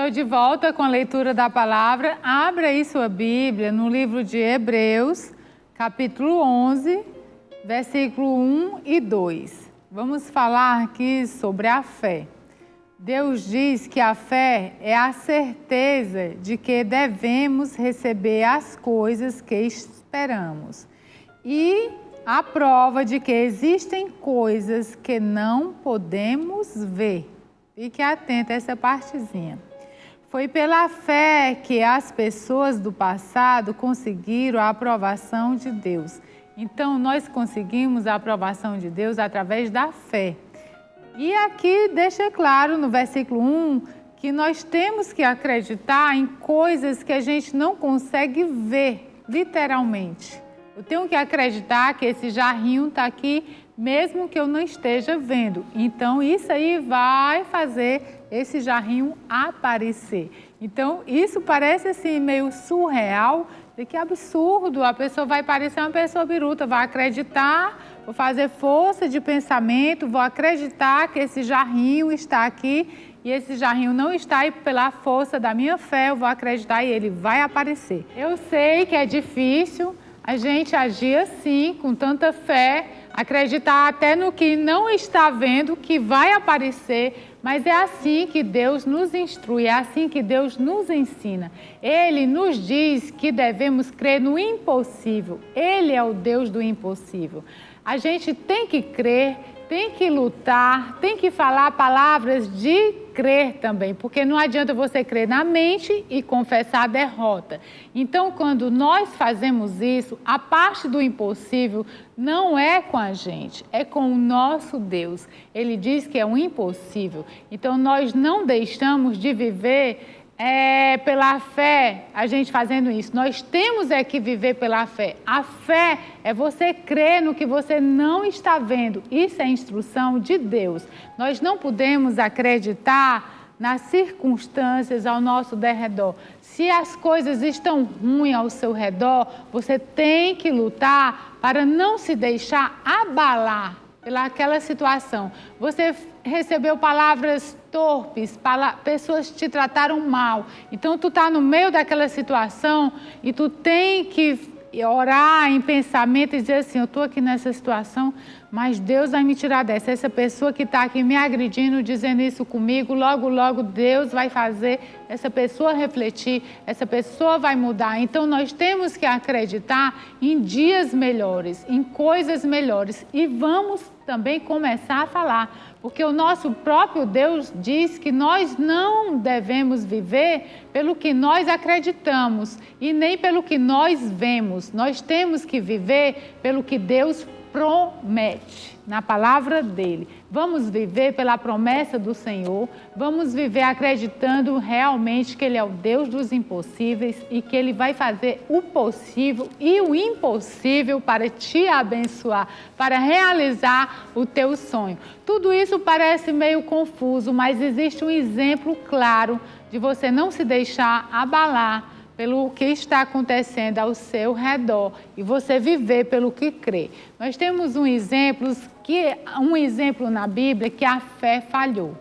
estou de volta com a leitura da palavra. Abra aí sua Bíblia no livro de Hebreus, capítulo 11, versículo 1 e 2. Vamos falar aqui sobre a fé. Deus diz que a fé é a certeza de que devemos receber as coisas que esperamos e a prova de que existem coisas que não podemos ver. Fique atento a essa partezinha. Foi pela fé que as pessoas do passado conseguiram a aprovação de Deus. Então, nós conseguimos a aprovação de Deus através da fé. E aqui deixa claro no versículo 1 que nós temos que acreditar em coisas que a gente não consegue ver, literalmente. Eu tenho que acreditar que esse jarrinho está aqui, mesmo que eu não esteja vendo. Então, isso aí vai fazer esse jarrinho aparecer. Então, isso parece assim meio surreal, de que absurdo, a pessoa vai parecer uma pessoa biruta, vai acreditar, vou fazer força de pensamento, vou acreditar que esse jarrinho está aqui e esse jarrinho não está aí pela força da minha fé, eu vou acreditar e ele vai aparecer. Eu sei que é difícil a gente agir assim, com tanta fé, acreditar até no que não está vendo, que vai aparecer, mas é assim que Deus nos instrui, é assim que Deus nos ensina. Ele nos diz que devemos crer no impossível. Ele é o Deus do impossível. A gente tem que crer, tem que lutar, tem que falar palavras de crer também, porque não adianta você crer na mente e confessar a derrota. Então, quando nós fazemos isso, a parte do impossível não é com a gente, é com o nosso Deus. Ele diz que é um impossível. Então, nós não deixamos de viver pela fé, a gente fazendo isso. Nós temos que viver pela fé. A fé é você crer no que você não está vendo. Isso é instrução de Deus. Nós não podemos acreditar nas circunstâncias ao nosso derredor. Se as coisas estão ruins ao seu redor, você tem que lutar para não se deixar abalar pelaquela situação. Você recebeu palavras torpes, pessoas te trataram mal. Então, tu está no meio daquela situação e tu tem que orar em pensamento e dizer assim, eu estou aqui nessa situação, mas Deus vai me tirar dessa. Essa pessoa que está aqui me agredindo, dizendo isso comigo, logo, logo Deus vai fazer essa pessoa refletir, essa pessoa vai mudar. Então, nós temos que acreditar em dias melhores, em coisas melhores. E vamos também começar a falar, porque o nosso próprio Deus diz que nós não devemos viver pelo que nós acreditamos e nem pelo que nós vemos. Nós temos que viver pelo que Deus promete na palavra dele. Vamos viver pela promessa do Senhor, vamos viver acreditando realmente que ele é o Deus dos impossíveis e que ele vai fazer o possível e o impossível para te abençoar, para realizar o teu sonho. Tudo isso parece meio confuso, mas existe um exemplo claro de você não se deixar abalar pelo que está acontecendo ao seu redor e você viver pelo que crê. Nós temos um exemplo na Bíblia que a fé falhou.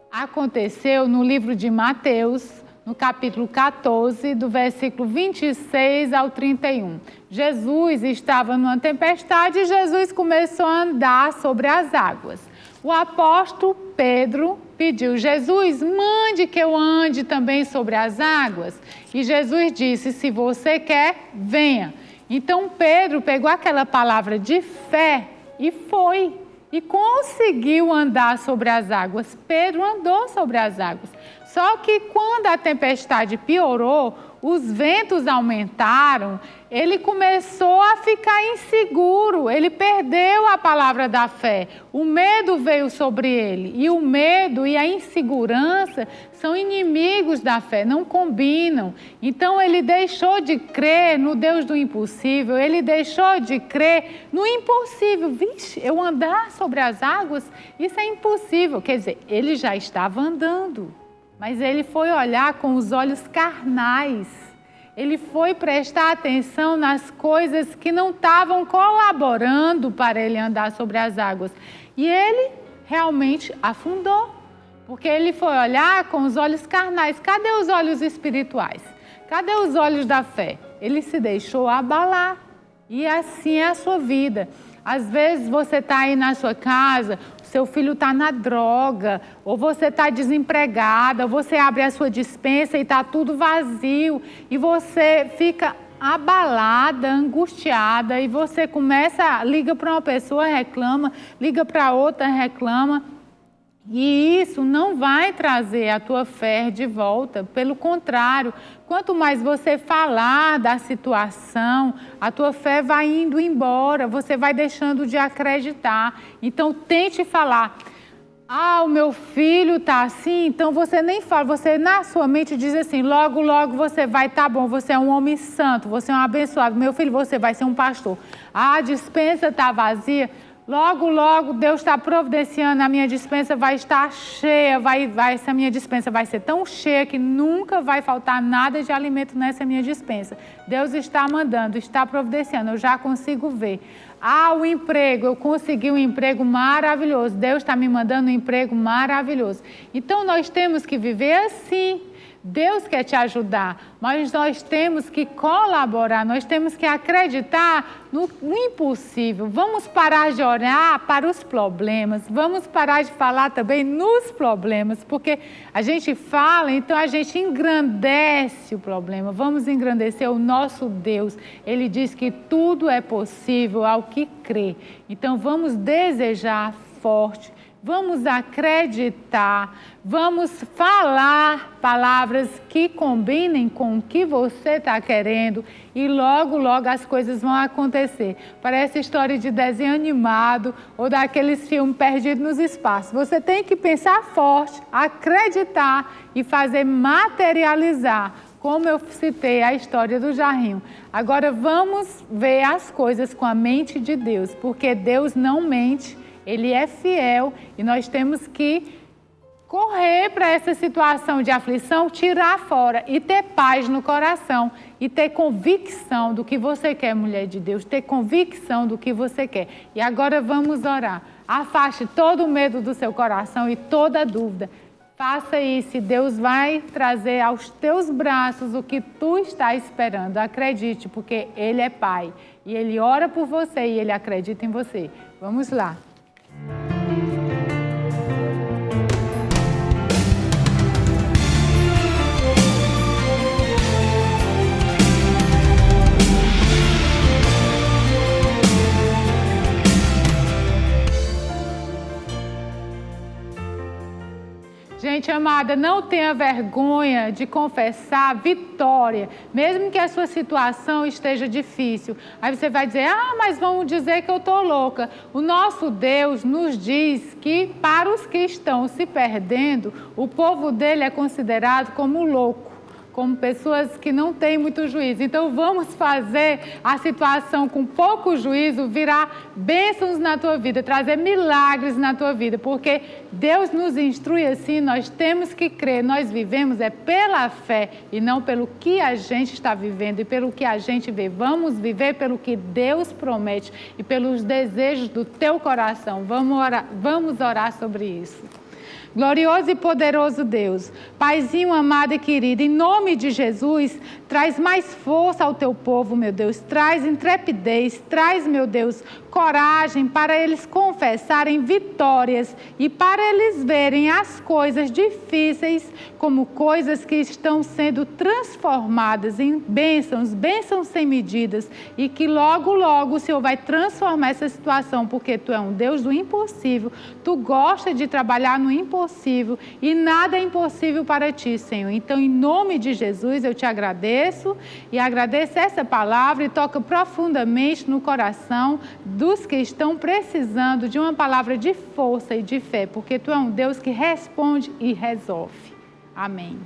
Aconteceu no livro de Mateus, no capítulo 14, do versículo 26 ao 31. Jesus estava numa tempestade e Jesus começou a andar sobre as águas. O apóstolo Pedro pediu, Jesus, mande que eu ande também sobre as águas. E Jesus disse, se você quer, venha. Então Pedro pegou aquela palavra de fé e foi. E conseguiu andar sobre as águas. Pedro andou sobre as águas. Só que quando a tempestade piorou, os ventos aumentaram, ele começou a ficar inseguro, ele perdeu a palavra da fé, o medo veio sobre ele, e o medo e a insegurança são inimigos da fé, não combinam. Então ele deixou de crer no Deus do impossível, ele deixou de crer no impossível. Vixe, eu andar sobre as águas, isso é impossível. Quer dizer, ele já estava andando, mas ele foi olhar com os olhos carnais. Ele foi prestar atenção nas coisas que não estavam colaborando para ele andar sobre as águas. E ele realmente afundou, Porque ele foi olhar com os olhos carnais. Cadê os olhos espirituais? Cadê os olhos da fé? Ele se deixou abalar. E assim é a sua vida. Às vezes você está aí na sua casa, seu filho está na droga, ou você está desempregada, ou você abre a sua despensa e está tudo vazio, e você fica abalada, angustiada, e você liga para uma pessoa, reclama, liga para outra, reclama. E isso não vai trazer a tua fé de volta. Pelo contrário, quanto mais você falar da situação, a tua fé vai indo embora, você vai deixando de acreditar. Então, tente falar. O meu filho está assim, então você nem fala, você na sua mente diz assim, logo, logo você vai estar bom, você é um homem santo, você é um abençoado. Meu filho, você vai ser um pastor. A despensa está vazia. Logo, logo, Deus está providenciando, a minha despensa vai estar cheia, essa minha despensa vai ser tão cheia que nunca vai faltar nada de alimento nessa minha despensa. Deus está mandando, está providenciando, eu já consigo ver. O emprego, eu consegui um emprego maravilhoso, Deus está me mandando um emprego maravilhoso. Então, nós temos que viver assim. Deus quer te ajudar, mas nós temos que colaborar, nós temos que acreditar no impossível. Vamos parar de olhar para os problemas, vamos parar de falar também nos problemas, porque a gente fala, então a gente engrandece o problema. Vamos engrandecer o nosso Deus. Ele diz que tudo é possível ao que crê. Então vamos desejar forte. Vamos acreditar, vamos falar palavras que combinem com o que você está querendo e logo, logo as coisas vão acontecer. Parece história de desenho animado ou daqueles filmes perdidos nos espaços. Você tem que pensar forte, acreditar e fazer materializar. Como eu citei a história do jarrinho. Agora vamos ver as coisas com a mente de Deus, porque Deus não mente. Ele é fiel e nós temos que correr para essa situação de aflição, tirar fora e ter paz no coração e ter convicção do que você quer, mulher de Deus, ter convicção do que você quer. E agora vamos orar. Afaste todo o medo do seu coração e toda dúvida. Faça isso e Deus vai trazer aos teus braços o que tu está esperando. Acredite, porque Ele é Pai e Ele ora por você e Ele acredita em você. Vamos lá. Gente amada, não tenha vergonha de confessar vitória, mesmo que a sua situação esteja difícil. Aí você vai dizer, mas vão dizer que eu estou louca. O nosso Deus nos diz que para os que estão se perdendo, o povo dele é considerado como louco, como pessoas que não têm muito juízo. Então vamos fazer a situação com pouco juízo virar bênçãos na tua vida, trazer milagres na tua vida, porque Deus nos instrui assim, nós temos que crer, nós vivemos pela fé e não pelo que a gente está vivendo e pelo que a gente vê. Vamos viver pelo que Deus promete e pelos desejos do teu coração. Vamos orar sobre isso. Glorioso e poderoso Deus, Paizinho amado e querido, em nome de Jesus, traz mais força ao teu povo, meu Deus, traz intrepidez, traz, meu Deus, coragem para eles confessarem vitórias e para eles verem as coisas difíceis como coisas que estão sendo transformadas em bênçãos, bênçãos sem medidas, e que logo, logo o Senhor vai transformar essa situação, porque Tu é um Deus do impossível, Tu gosta de trabalhar no impossível e nada é impossível para Ti, Senhor. Então, em nome de Jesus, eu Te agradeço e agradeço essa palavra e toca profundamente no coração dos que estão precisando de uma palavra de força e de fé, porque Tu é um Deus que responde e resolve. Amém.